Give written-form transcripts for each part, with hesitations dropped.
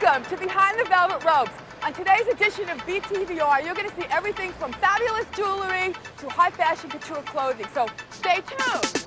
Welcome to Behind the Velvet Ropes. On today's edition of Btvr, you're going to see everything from fabulous jewelry to high fashion couture clothing. So stay tuned.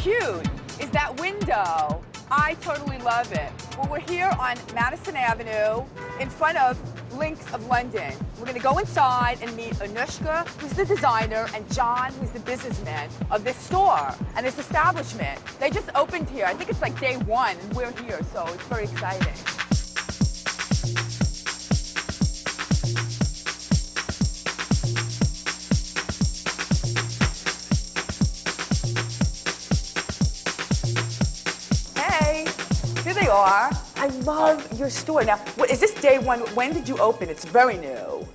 Cute is that window. I totally love it. Well, we're here on Madison Avenue in front of Links of London. We're going to go inside and meet Anushka, who's the designer, and John, who's the businessman of this store and this establishment. They just opened here. I think it's like day one, and we're here, so it's very exciting. Here they are. I love your store. Now, what, is this day one? When did you open? It's very new.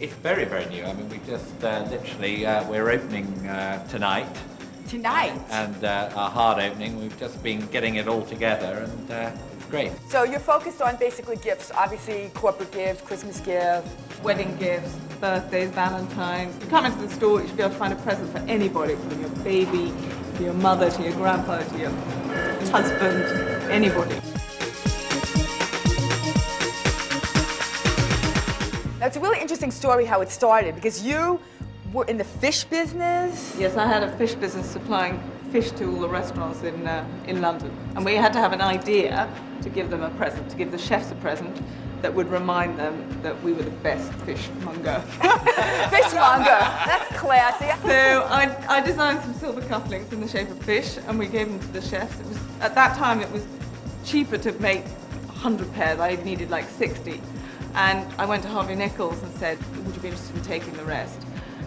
It's very, very new. I mean, we just literally, we're opening tonight. Tonight? And our hard opening. We've just been getting it all together, and it's great. So you're focused on basically gifts, obviously corporate gifts, Christmas gifts. Wedding gifts, birthdays, Valentine's. You come into the store, you should be able to find a present for anybody, from your baby, to your mother, to your grandpa, to your husband, anybody. Now, it's a really interesting story how it started, because you were in the fish business. Yes, I had a fish business supplying fish to all the restaurants in London. And we had to have an idea to give them a present, to give the chefs a present that would remind them that we were the best fishmonger. Fishmonger, that's classy. So I designed some silver cufflinks in the shape of fish, and we gave them to the chefs. It was, at that time, it was cheaper to make 100 pairs. I needed like 60. And I went to Harvey Nichols and said, would you be interested in taking the rest?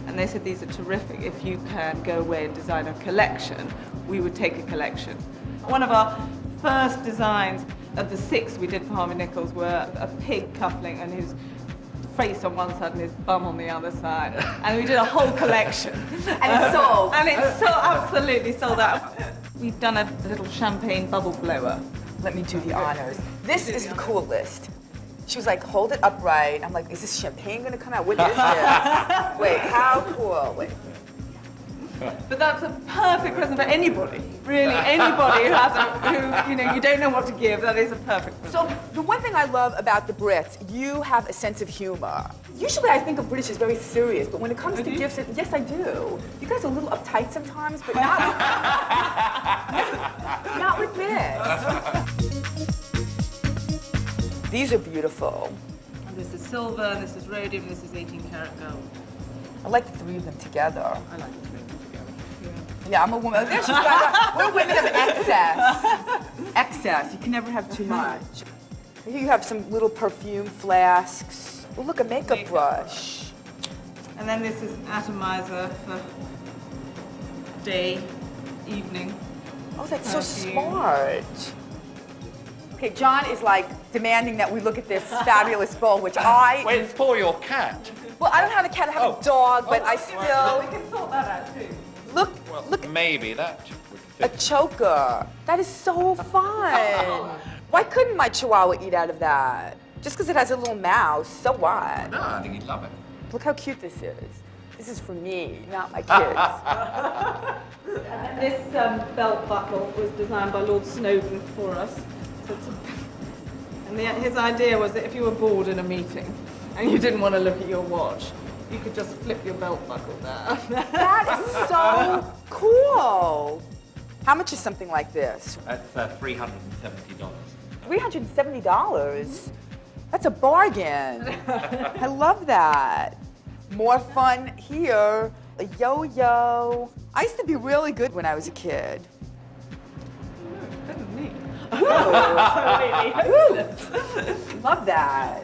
And they said, these are terrific. If you can go away and design a collection, we would take a collection. One of our first designs of the 6 we did for Harvey Nichols were a pig cufflink and his face on one side and his bum on the other side. And we did a whole collection. And it sold. And it sold, absolutely sold out. We've done a little champagne bubble blower. Let me do the honors. This is the coolest. She was like, hold it upright. I'm like, is this champagne gonna come out? What is this? Wait, how cool? Wait. But that's a perfect present for anybody, really. Anybody who has who, you know, you don't know what to give, that is a perfect present. So the one thing I love about the Brits, you have a sense of humor. Usually I think of British as very serious, but when it comes to gifts, yes, I do. You guys are a little uptight sometimes, but not with this. These are beautiful. And this is silver, this is rhodium, this is 18 karat gold. I like the 3 of them together. I like the 3 of them together. Yeah, I'm a woman. There she's got we're women of excess. Excess. You can never have too much. Here you have some little perfume flasks. Oh, look, a makeup brush. And then this is atomizer for day, evening. Oh, that's so smart. Okay, John is like demanding that we look at this fabulous bowl, which I... Wait, it's for your cat. Well, I don't have a cat, I have a dog, but I still... We can sort that out too. Look, Well, look, maybe that a would fit. choker. That is so fun. Why couldn't my chihuahua eat out of that? Just because it has a little mouth, so what? No, I think he'd love it. Look how cute this is. This is for me, not my kids. And this belt buckle was designed by Lord Snowdon for us. And his idea was that if you were bored in a meeting and you didn't want to look at your watch, you could just flip your belt buckle down. That is so cool. How much is something like this? That's $370. $370? That's a bargain. I love that. More fun here. A yo-yo. I used to be really good when I was a kid. Better than me. Love that.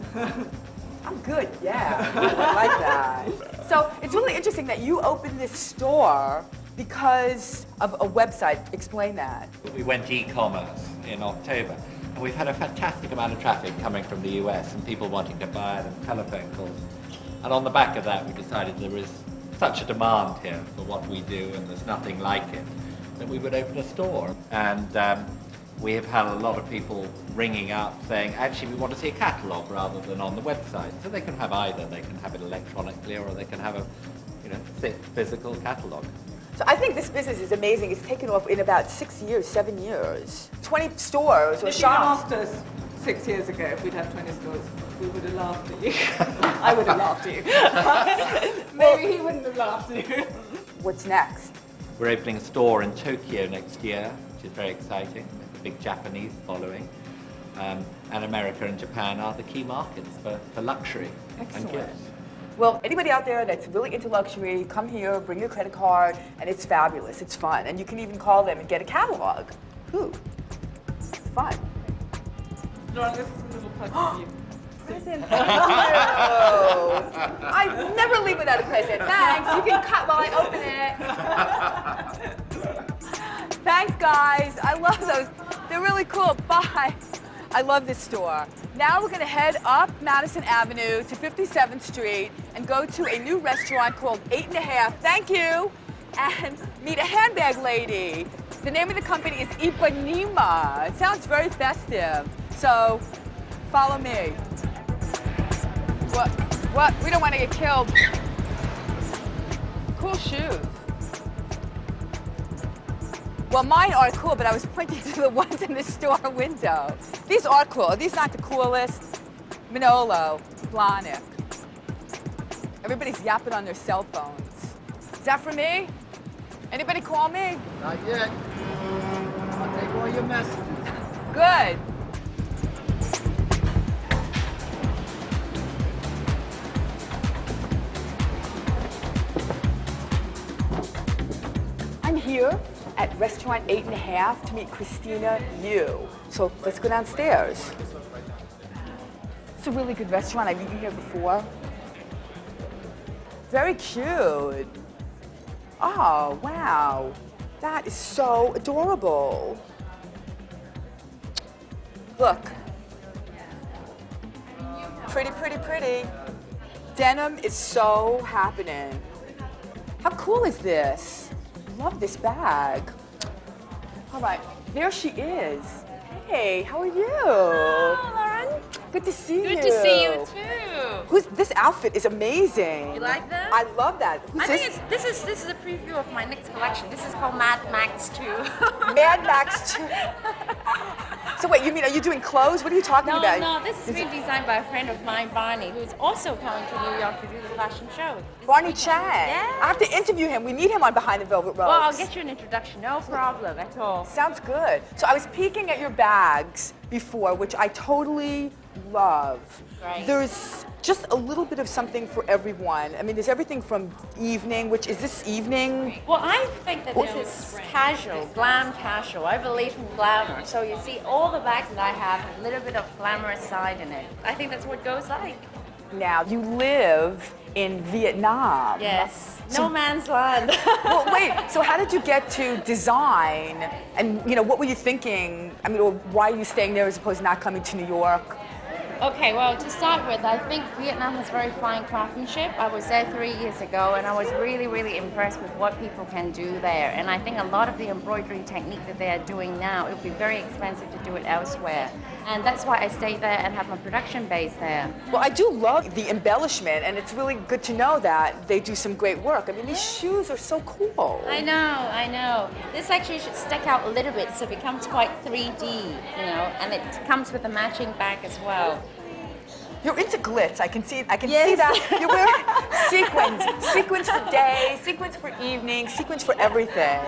I'm good, yeah. I like that. So it's really interesting that you opened this store because of a website. Explain that. We went e-commerce in October, and we've had a fantastic amount of traffic coming from the US and people wanting to buy it and telephone calls. And on the back of that, we decided there is such a demand here for what we do, and there's nothing like it, that we would open a store. And we have had a lot of people ringing up saying, actually, we want to see a catalogue rather than on the website. So they can have either. They can have it electronically, or they can have a thick physical catalogue. So I think this business is amazing. It's taken off in about 6 years, 7 years. 20 stores or If you shops. asked us 6 years ago if we'd have 20 stores, we would have laughed at you. I would have laughed at you. Maybe he wouldn't have laughed at you. What's next? We're opening a store in Tokyo next year, which is very exciting. With a big Japanese following. And America and Japan are the key markets for luxury and gifts. Well, anybody out there that's really into luxury, come here, bring your credit card, and it's fabulous. It's fun. And you can even call them and get a catalog. Ooh, it's fun. No, this is a little present for you. Present. Thank you. I never leave without a present. Thanks. You can cut while I open it. Thanks, guys. I love those. They're really cool. Bye. I love this store. Now we're gonna head up Madison Avenue to 57th Street and go to a new restaurant called 8½. Thank you. And meet a handbag lady. The name of the company is Ipanema. It sounds very festive. So follow me. What? We don't want to get killed. Cool shoes. Well, mine are cool, but I was pointing to the ones in the store window. These are cool. Are these not the coolest? Manolo, Blahnik. Everybody's yapping on their cell phones. Is that for me? Anybody call me? Not yet. I'll take all your messages. Good. I'm here at restaurant 8½to meet Christina Yu. So let's go downstairs. It's a really good restaurant. I've eaten here before. Very cute. Oh, wow. That is so adorable. Look. Pretty, pretty, pretty. Denim is so happening. How cool is this? Love this bag. All right, there she is. Hey, how are you? Hello, Lauren. Good to see you. Good to see you too. This outfit is amazing. You like that? I love that. I think this is a preview of my next collection. This is called Mad Max 2. Mad Max 2. So wait, are you doing clothes? What are you talking about? No, this is being designed by a friend of mine, Barney, who's also coming to New York to do the fashion show. Barney Chang. Yes. I have to interview him. We need him on Behind the Velvet Ropes. Well, I'll get you an introduction. No problem at all. Sounds good. So I was peeking at your bags before, which I totally love. Right. There's just a little bit of something for everyone. I mean, there's everything from evening, which is this evening? Well, I think that this is casual, glam casual. I believe in glamour. So you see all the bags that I have, a little bit of glamorous side in it. I think that's what goes like. Now, you live in Vietnam. Yes. No man's land. Well, wait, so how did you get to design? And, what were you thinking? I mean, or why are you staying there as opposed to not coming to New York? Okay, well, to start with, I think Vietnam has very fine craftsmanship. I was there 3 years ago, and I was really, really impressed with what people can do there. And I think a lot of the embroidery technique that they are doing now, it would be very expensive to do it elsewhere. And that's why I stayed there and have my production base there. Well, I do love the embellishment, and it's really good to know that they do some great work. I mean, these shoes are so cool. I know. This actually should stick out a little bit, so it becomes quite 3D, and it comes with a matching bag as well. You're into glitz. I can see Yes. that. You're wearing sequins for day, sequins for evening, sequins for everything.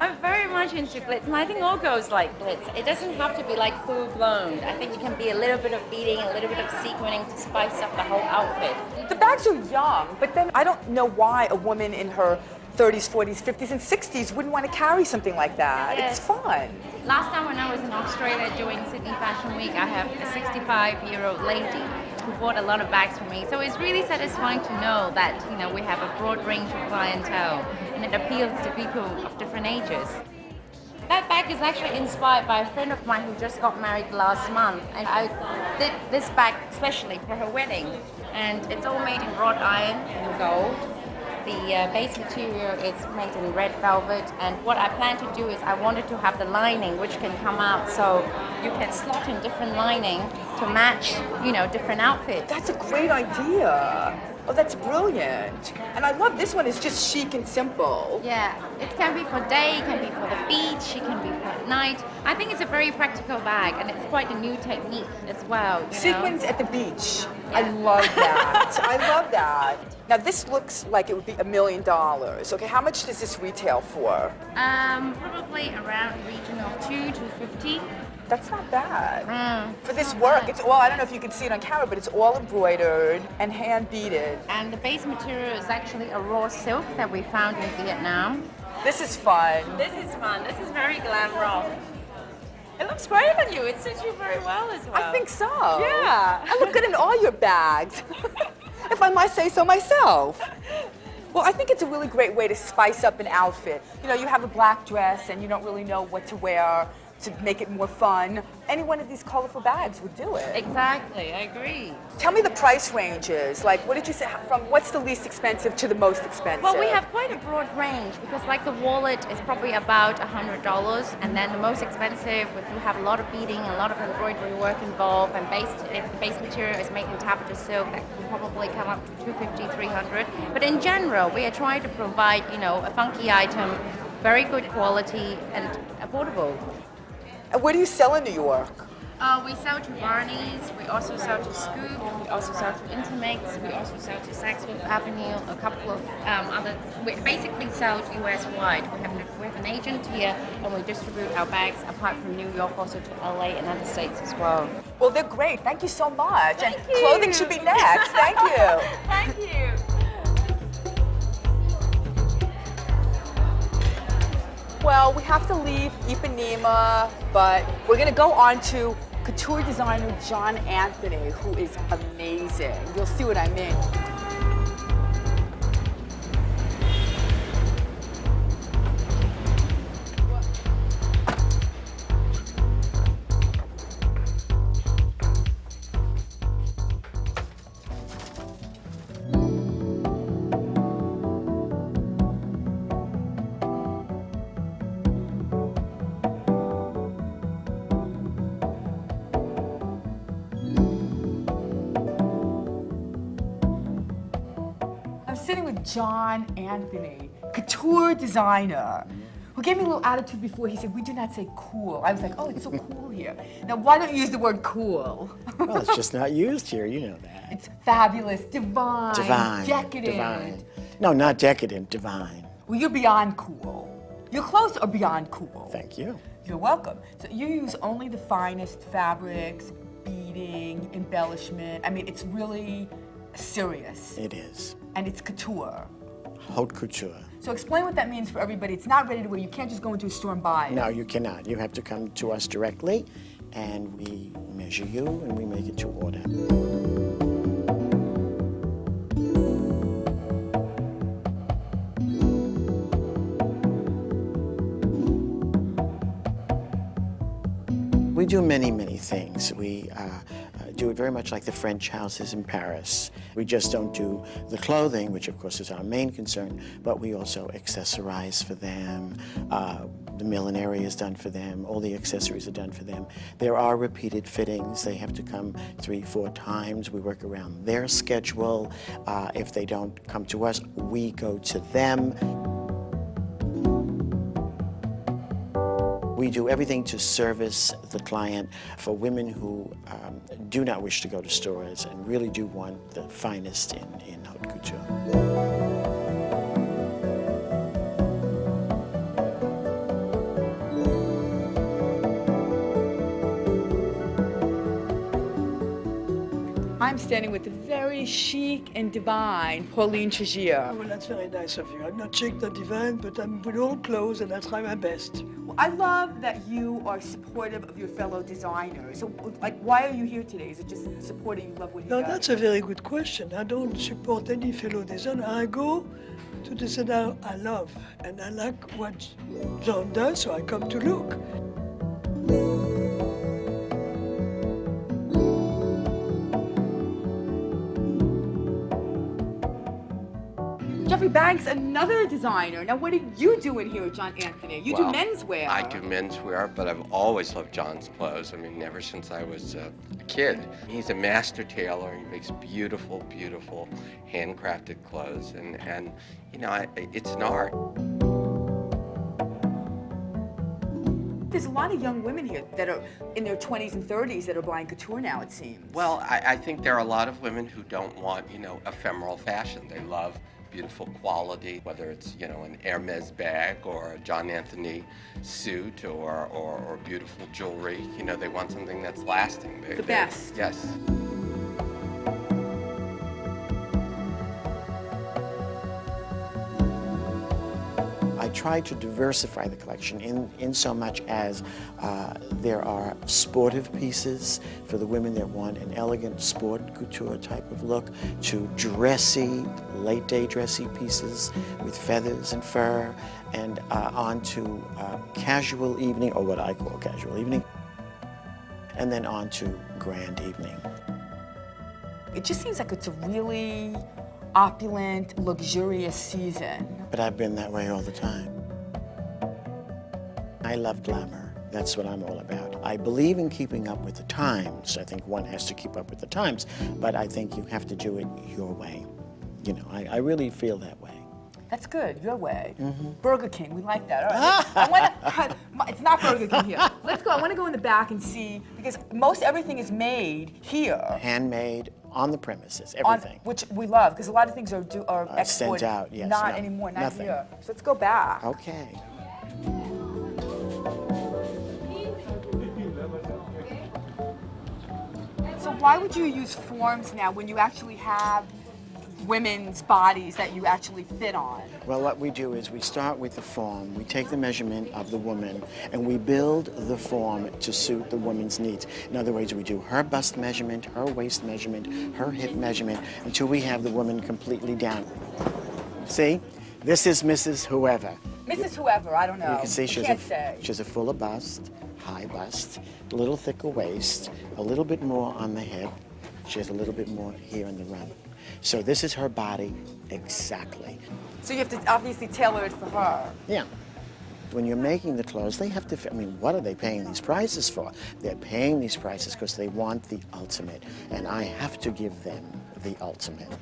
I'm very much into glitz, and I think all goes like glitz. It doesn't have to be like full blown. I think you can be a little bit of beading, a little bit of sequining to spice up the whole outfit. The bags are young, but then I don't know why a woman in her 30s, 40s, 50s, and 60s wouldn't want to carry something like that. Yes. It's fun. Last time when I was in Australia doing Sydney Fashion Week, I have a 65-year-old lady who bought a lot of bags for me. So it's really satisfying to know that, you know, we have a broad range of clientele and it appeals to people of different ages. That bag is actually inspired by a friend of mine who just got married last month, and I did this bag especially for her wedding. And it's all made in wrought iron and gold. The base material is made in red velvet, and what I plan to do is I wanted to have the lining which can come out so you can slot in different lining to match, you know, different outfits. That's a great idea. Oh, that's brilliant. And I love this one. It's just chic and simple. Yeah, it can be for day, it can be for the beach, it can be for at night. I think it's a very practical bag, and it's quite a new technique as well. You know? Sequins at the beach. I Yeah. love that. I love that. Now this looks like it would be $1 million. Okay, how much does this retail for? Probably around the region of 2 to 50. That's not bad. For this not work, bad. it's all, I don't know if you can see it on camera, but it's all embroidered and hand beaded. And the base material is actually a raw silk that we found in Vietnam. This is fun. This is fun. This is very glam rock. It looks great on you. It suits you very well as well. I think so. Yeah. I look good in all your bags, if I might say so myself. Well, I think it's a really great way to spice up an outfit. You know, you have a black dress and you don't really know what to wear to make it more fun. Any one of these colorful bags would do it. Exactly, I agree. Tell me the price ranges. Like, what did you say, from what's the least expensive to the most expensive? Well, we have quite a broad range because like the wallet is probably about $100, and then the most expensive, we do have a lot of beading, a lot of embroidery work involved, and if the base material is made in taffeta silk, that will probably come up to $250, $300. But in general, we are trying to provide, you know, a funky item, very good quality and affordable. And where do you sell in New York? We sell to Barney's, we also sell to Scoop, we also sell to Intermix, we also sell to Saks Fifth Avenue, a couple of other, we basically sell US-wide. We have an agent here and we distribute our bags apart from New York also to LA and other states as well. Well, they're great. Thank you so much. Thank and you. Clothing should be next. Thank you. Thank you. Well, we have to leave Ipanema, but we're going to go on to couture designer John Anthony, who is amazing. You'll see what I mean. Sitting with John Anthony, couture designer, who gave me a little attitude before. He said, "We do not say cool." I was like, "Oh, it's so cool here." Now, why don't you use the word cool? Well, it's just not used here, you know that. It's fabulous, divine, Divine. decadent. Divine. No, not decadent, divine. Well, you're beyond cool. Your clothes are beyond cool. Thank you. You're welcome. So you use only the finest fabrics, beading, embellishment. I mean, it's really serious. It is. And it's couture. Haute couture. So explain what that means for everybody. It's not ready to wear. You can't just go into a store and buy it. No, you cannot. You have to come to us directly, and we measure you, and we make it to order. We do many, many things. We do it very much like the French houses in Paris. We just don't do the clothing, which of course is our main concern, but we also accessorize for them. The millinery is done for them. All the accessories are done for them. There are repeated fittings. They have to come 3-4 times. We work around their schedule. If they don't come to us, we go to them. We do everything to service the client for women who do not wish to go to stores and really do want the finest in haute couture. I'm standing with the very chic and divine Pauline Tregier. Well, that's very nice of you. I'm not chic, not divine, but I'm with all clothes and I try my best. Well, I love that you are supportive of your fellow designers. So, like, why are you here today? Is it just supporting, you love what you Now, do? that's a very good question. I don't support any fellow designer. I go to the designer I love, and I like what John does, so I come to look. Jeffrey Banks, another designer. Now, what are you doing here, John Anthony? You do menswear. I do menswear, but I've always loved John's clothes. I mean, ever since I was a kid. He's a master tailor. He makes beautiful, beautiful handcrafted clothes, and you know, it's an art. There's a lot of young women here that are in their 20s and 30s that are buying couture now, it seems. Well, I think there are a lot of women who don't want, you know, ephemeral fashion. They love beautiful quality, whether it's, you know, an Hermes bag or a John Anthony suit or beautiful jewelry. You know, they want something that's lasting. The best. Yes. I try to diversify the collection in so much as there are sportive pieces for the women that want an elegant sport couture type of look, to dressy, late day dressy pieces with feathers and fur, and on to casual evening, or what I call casual evening, and then on to grand evening. It just seems like it's a really opulent, luxurious season. But I've been that way all the time. I love glamour. That's what I'm all about. I believe in keeping up with the times. I think one has to keep up with the times, but I think you have to do it your way. You know, I really feel that way. That's good, your way. Burger King, we like that. All right. It's not Burger King here. Let's go. I want to go in the back and see, because most everything is made here. Handmade, on the premises, everything. Which we love, because a lot of things are exported. Sent out, yes. Not No, anymore, not nothing. here. So let's go back. Okay. So why would you use forms now when you actually have women's bodies that you actually fit on? Well, what we do is we start with the form, we take the measurement of the woman, and we build the form to suit the woman's needs. In other words, we do her bust measurement, her waist measurement, her hip measurement, until we have the woman completely down. See? This is Mrs. Whoever. Mrs. Whoever, I don't know. You can see I she can't has say. a fuller bust, high bust, a little thicker waist, a little bit more on the hip. She has a little bit more here in the rump. So this is her body exactly. So you have to obviously tailor it for her. Yeah. When you're making the clothes, they have to, I mean, what are they paying these prices for? They're paying these prices because they want the ultimate, and I have to give them the ultimate.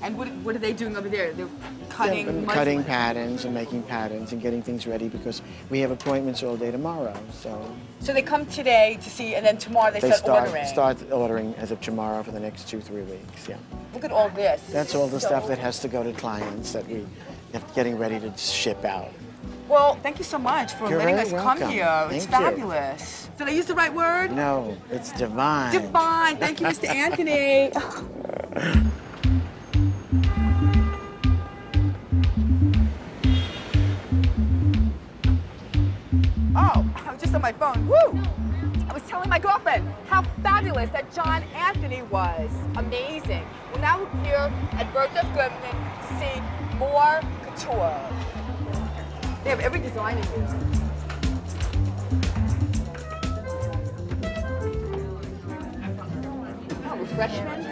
And what are they doing over there? They're cutting They're muslin. cutting patterns and making patterns and getting things ready because we have appointments all day tomorrow, so. So they come today to see, and then tomorrow they start ordering. start ordering as of tomorrow for the next 2-3 weeks, yeah. Look at all this. That's all the So- stuff that has to go to clients that we are getting ready to ship out. Well, thank you so much for You're letting us very come welcome. here. It's Thank you. fabulous. Did I use the right word? No, it's divine. Divine. Thank you, Mr. Anthony. Oh, I was just on my phone. Woo! I was telling my girlfriend how fabulous that John Anthony was. Amazing. Well, now we're here at Bergdorf Goodman to see more couture. They have every design in here. Oh, refreshments.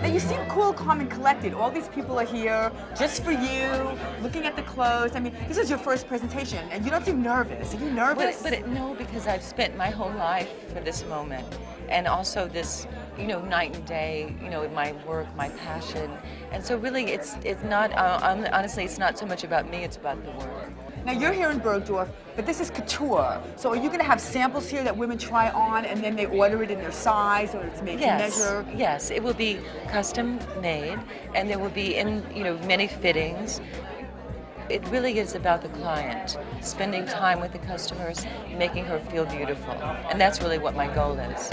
Now you seem cool, calm, and collected. All these people are here just for you, looking at the clothes. I mean, this is your first presentation, and you don't seem nervous. Are you nervous? No, because I've spent my whole life for this moment, and also this, you know, night and day, you know, my work, my passion, and so really, it's not. Honestly, it's not so much about me; it's about the work. Now you're here in Bergdorf, but this is couture. So are you going to have samples here that women try on, and then they order it in their size, or it's made to measure? Yes, it will be custom made, and there will be in, you know, many fittings. It really is about the client, spending time with the customers, making her feel beautiful. And that's really what my goal is.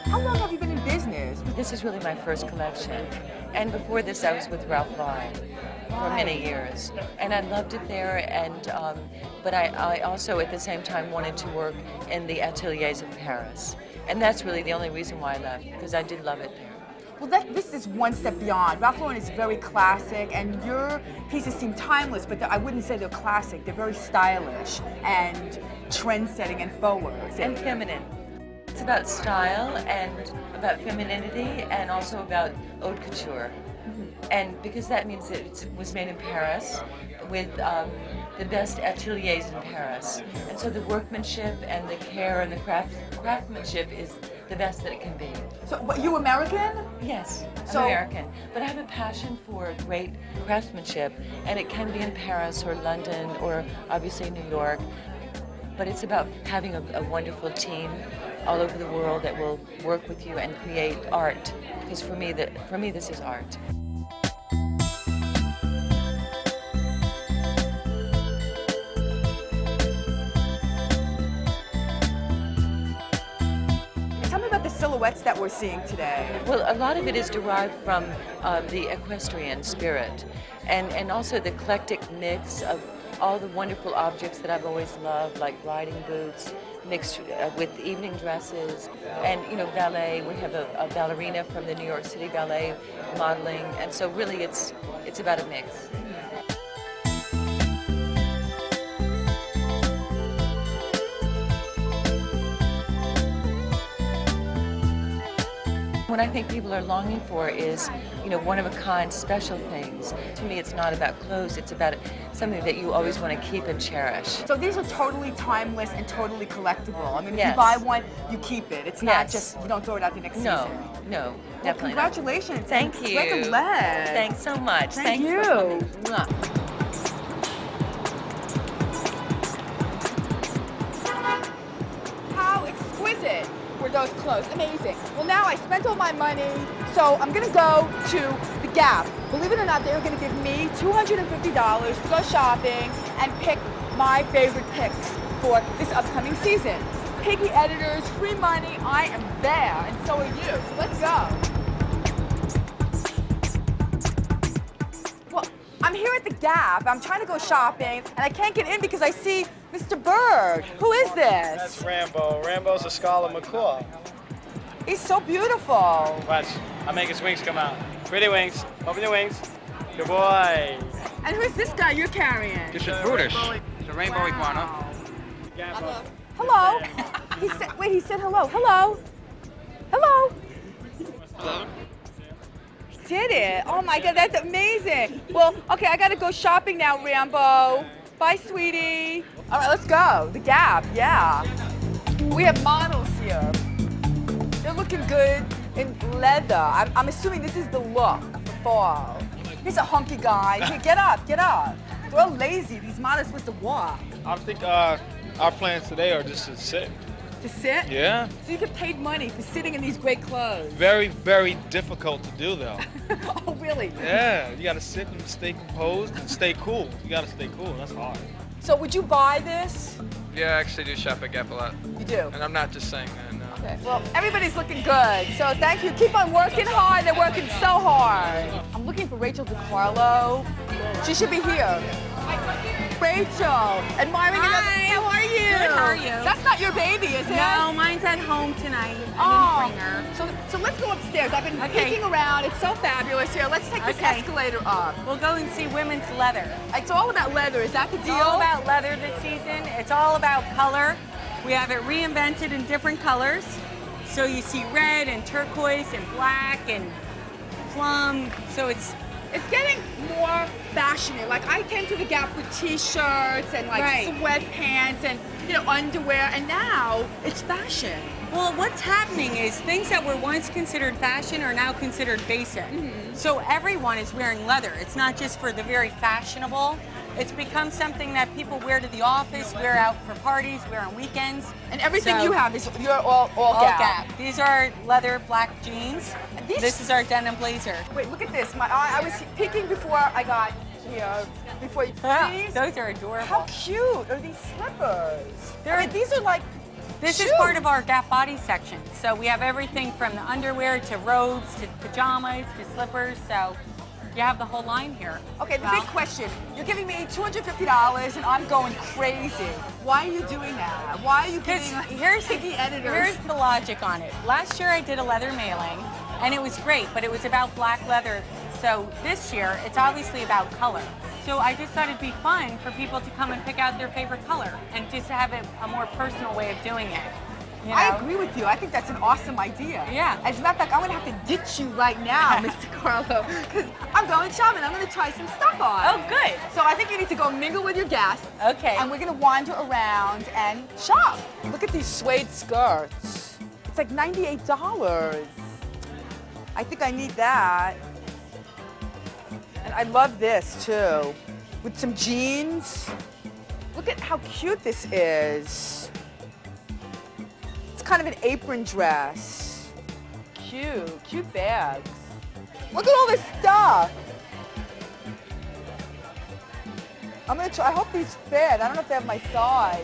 How long have you been in business? This is really my first collection. And before this, I was with Ralph Lauren for many years. And I loved it there, but I also, at the same time, wanted to work in the ateliers of Paris. And that's really the only reason why I left, because I did love it there. Well, this is one step beyond. Ralph Lauren is very classic, and your pieces seem timeless, but I wouldn't say they're classic. They're very stylish and trend-setting and forward. And feminine. It's about style and about femininity and also about haute couture. And because that means that it was made in Paris with the best ateliers in Paris. And so the workmanship and the care and the craftsmanship is the best that it can be. So, but you American? Yes, I'm So- American. But I have a passion for great craftsmanship, and it can be in Paris or London or obviously New York. But it's about having a wonderful team all over the world that will work with you and create art. Because for me, this is art. Tell me about the silhouettes that we're seeing today. Well, a lot of it is derived from the equestrian spirit, and also the eclectic mix of all the wonderful objects that I've always loved, like riding boots, mixed with evening dresses, and ballet. We have a ballerina from the New York City Ballet modeling, and so really it's about a mix. What I think people are longing for is, one-of-a-kind special things. To me, it's not about clothes, it's about something that you always want to keep and cherish. So these are totally timeless and totally collectible. I mean, if Yes. you buy one, you keep it. It's not Yes. just, you don't throw it out the next No, season. no, Well, definitely not. congratulations. Thank you. Break a leg. Thanks so much. Thank Thanks you. for coming. Mwah. How exquisite were those clothes? Amazing. Well, now I spent all my money, so I'm gonna go to the Gap. Believe it or not, they were gonna give me $250 to go shopping and pick my favorite picks for this upcoming season. Piggy editors, free money, I am there, and so are you. So let's go. Well, I'm here at the Gap. I'm trying to go shopping, and I can't get in because I see Mr. Bird. Who is this? That's Rambo. Rambo's a Scarlet McCaw. He's so beautiful. Watch, I'll make his wings come out. Pretty wings. Open your wings. Good boy. And who's this guy you're carrying? This is Brutus. It's a rainbow iguana. Gambo. Hello. He said hello. Hello. Hello. Did it? Oh my God, that's amazing. Well, okay, I gotta go shopping now, Rambo. Bye, sweetie. All right, let's go. The Gap, yeah. We have models here. They're looking good in leather. I'm assuming this is the look for fall. He's a hunky guy. Here, get up, get up. They're all lazy. These models supposed to walk. I think our plans today are just to sit. To sit? Yeah. So you get paid money for sitting in these great clothes. Very, very difficult to do though. Oh, really? Yeah, you gotta sit and stay composed and stay cool. You gotta stay cool, that's hard. So would you buy this? Yeah, I actually do shop at Gap a lot. You do? And I'm not just saying that, no. Okay. Well, everybody's looking good. So thank you. Keep on working hard. They're working so hard. I'm looking for Rachel DiCarlo. She should be here. Rachel, admiring another. How are you? Good, how are you? That's not your baby, is it? No, mine's at home tonight. I didn't bring her. So let's go upstairs. I've been Okay. peeking around. It's so fabulous here. Let's take this Okay. escalator up. We'll go and see women's leather. It's all about leather. Is that the It's deal? all about leather this season. It's all about color. We have it reinvented in different colors. So you see red and turquoise and black and plum. So it's getting more fashionable. Like I came to the Gap with t-shirts and like Right. sweatpants, and underwear, and now it's fashion. Well, what's happening is things that were once considered fashion are now considered basic. So everyone is wearing leather. It's not just for the very fashionable. It's become something that people wear to the office, wear out for parties, wear on weekends. And everything So- you have is you're all All Gap. Gap. These are leather black jeans. This is our denim blazer. Wait, look at this. I was peeking before I got here. Before you please. Those are adorable. How cute are these slippers? These are like This is part of our Gap body section. So we have everything from the underwear to robes to pajamas to slippers. So you have the whole line here. Okay, the big question. You're giving me $250 and I'm going crazy. Why are you doing that? Why are you giving Here's the editors? Here's the logic on it. Last year I did a leather mailing and it was great, but it was about black leather. So this year it's obviously about color. So I just thought it'd be fun for people to come and pick out their favorite color and just have a more personal way of doing it. You know? I agree with you. I think that's an awesome idea. Yeah. As a matter of fact, I'm going to have to ditch you right now, Mr. Carlo, because I'm going shopping. I'm going to try some stuff on. Oh, good. So I think you need to go mingle with your guests. Okay. And we're going to wander around and shop. Look at these suede skirts. It's like $98. I think I need that. And I love this, too. With some jeans. Look at how cute this is. It's kind of an apron dress. Cute bags. Look at all this stuff. I'm gonna try, I hope these fit. I don't know if they have my size.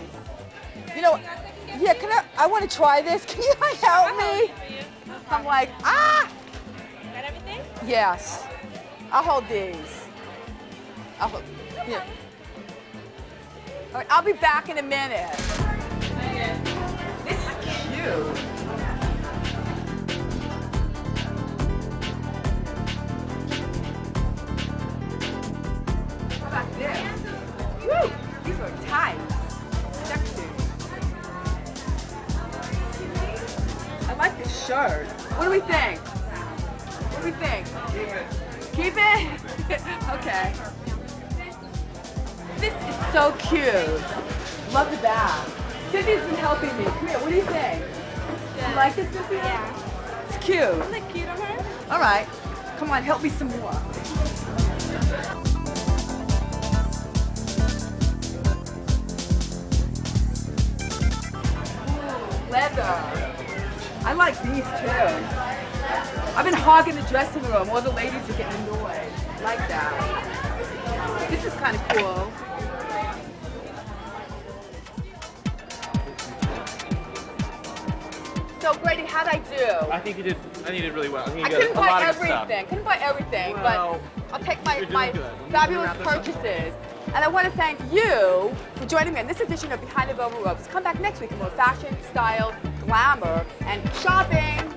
You know, yeah, I want to try this. Can you help me? I'm like, ah! Got everything? Yes. I'll hold these. Yeah. All right, I'll be back in a minute. This is cute. How about this? Woo! These are tight. Sexy. I like this shirt. What do we think? What do we think? Keep it? Okay. This is so cute. Love the bag. Cynthia's been helping me. Come here, what do you think? You like this, Cynthia? Yeah. It's cute. Isn't that cute of her? All right. Come on, help me some more. Ooh, leather. I like these too. I've been hogging the dressing room. All the ladies are getting annoyed. Like that. This is kind of cool. So Grady, how'd I do? I think you did really well. I couldn't buy everything. Couldn't buy everything, Well, but I'll take my you're doing good. fabulous Wrap this up. purchases. And I want to thank you for joining me on this edition of Behind the Velvet Ropes. Come back next week for more fashion, style, glamour, and shopping.